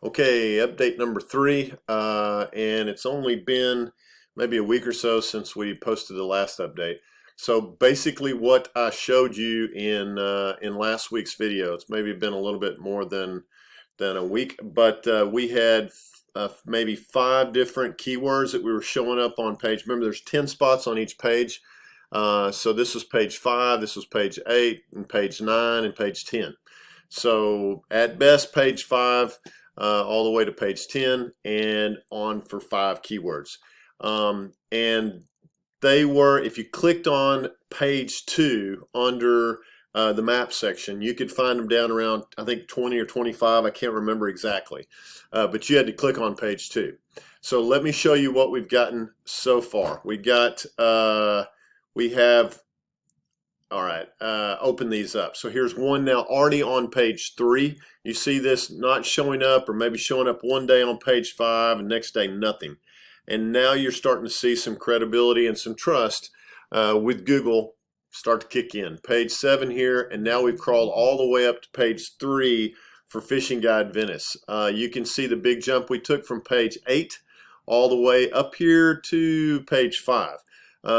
Okay, update number 3, and it's only been maybe a week or so since we posted the last update. So basically what I showed you in last week's video, it's maybe been a little bit more than a week, but we had maybe 5 different keywords that we were showing up on page. Remember, there's 10 spots on each page. So this was page 5, this was page 8, and page 9, and page 10. So at best, page 5 all the way to page 10 and on for 5 keywords. And they were, if you clicked on page 2 under the map section, you could find them down around, I think, 20 or 25. I can't remember exactly. But you had to click on page 2. So let me show you what we've gotten so far. We have, all right, open these up. So here's one now already on page 3. You see this not showing up, or maybe showing up one day on page 5 and next day nothing. And now you're starting to see some credibility and some trust with Google start to kick in. Page 7 here, and now we've crawled all the way up to page 3 for Fishing Guide Venice. You can see the big jump we took from page 8 all the way up here to page 5.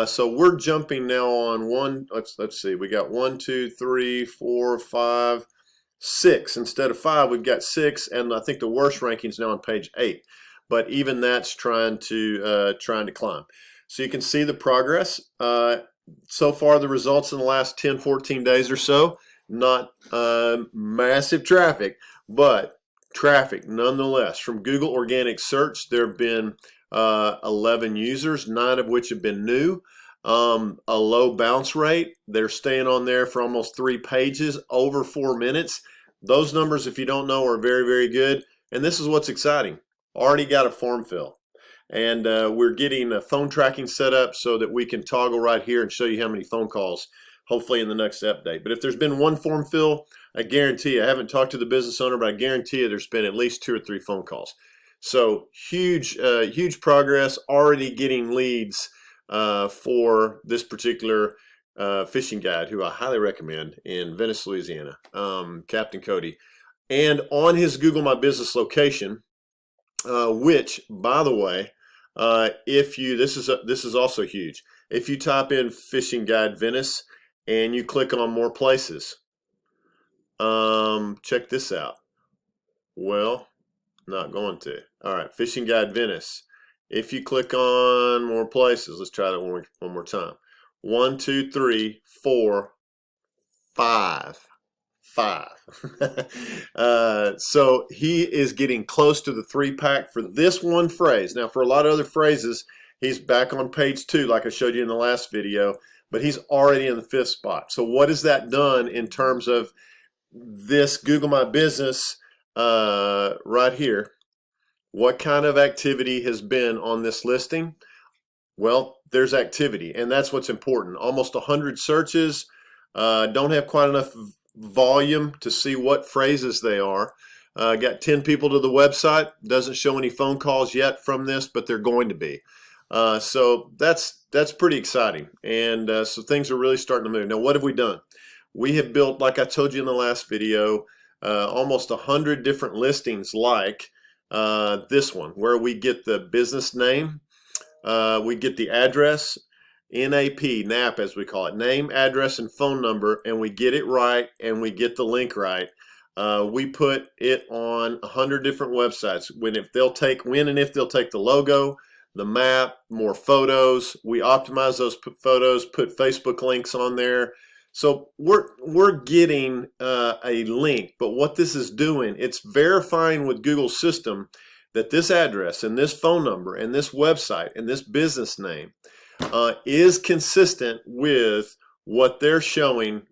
So we're jumping now on let's see, we got 1, 2, 3, 4, 5, 6. Instead of 5, we've got 6, and I think the worst ranking is now on page 8. But even that's trying to climb. So you can see the progress. So far, the results in the last 10, 14 days or so, not massive traffic, but traffic nonetheless. From Google Organic Search, there have been 11 users, 9 of which have been new. A low bounce rate. They're staying on there for almost 3 pages, over 4 minutes. Those numbers, if you don't know, are very, very good. And this is what's exciting. Already got a form fill. And we're getting a phone tracking set up so that we can toggle right here and show you how many phone calls, hopefully in the next update. But if there's been one form fill, I guarantee you, I haven't talked to the business owner, but I guarantee you there's been at least 2 or 3 phone calls. So huge progress, already getting leads for this particular fishing guide, who I highly recommend, in Venice, Louisiana, Captain Cody. And on his Google My Business location, which, by the way, this is also huge. If you type in Fishing Guide Venice and you click on More Places, check this out. Well, not going to. All right, Fishing Guide Venice. If you click on More Places, let's try that one more time. 1, 2, 3, 4, 5. So he is getting close to the 3-pack for this one phrase. Now, for a lot of other phrases, he's back on page 2, like I showed you in the last video, but he's already in the 5th spot. So what has that done in terms of this Google My Business right here? What kind of activity has been on this listing? Well, there's activity, and that's what's important. Almost 100 searches. Don't have quite enough volume to see what phrases they are. Got 10 people to the website. Doesn't show any phone calls yet from this, but they're going to be. So that's pretty exciting, and so things are really starting to move. Now, what have we done? We have built, like I told you in the last video, almost 100 different listings like this one, where we get the business name, we get the address, NAP, as we call it, name, address, and phone number, and we get it right, and we get the link right. We put it on 100 different websites. When and if they'll take the logo, the map, more photos. We optimize those photos, put Facebook links on there. So we're getting a link, but what this is doing, it's verifying with Google's system that this address and this phone number and this website and this business name is consistent with what they're showing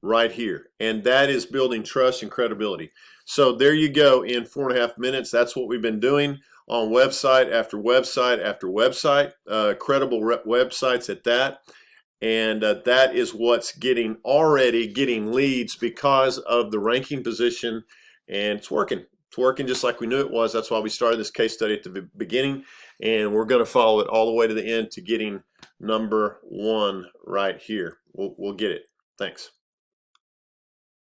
right here, and that is building trust and credibility. So there you go. In 4.5 minutes, that's what we've been doing on website after website after website, credible websites at that. And that is what's already getting leads because of the ranking position, and it's working. It's working just like we knew it was. That's why we started this case study at the beginning, and we're going to follow it all the way to the end to getting number 1 right here. We'll get it. Thanks.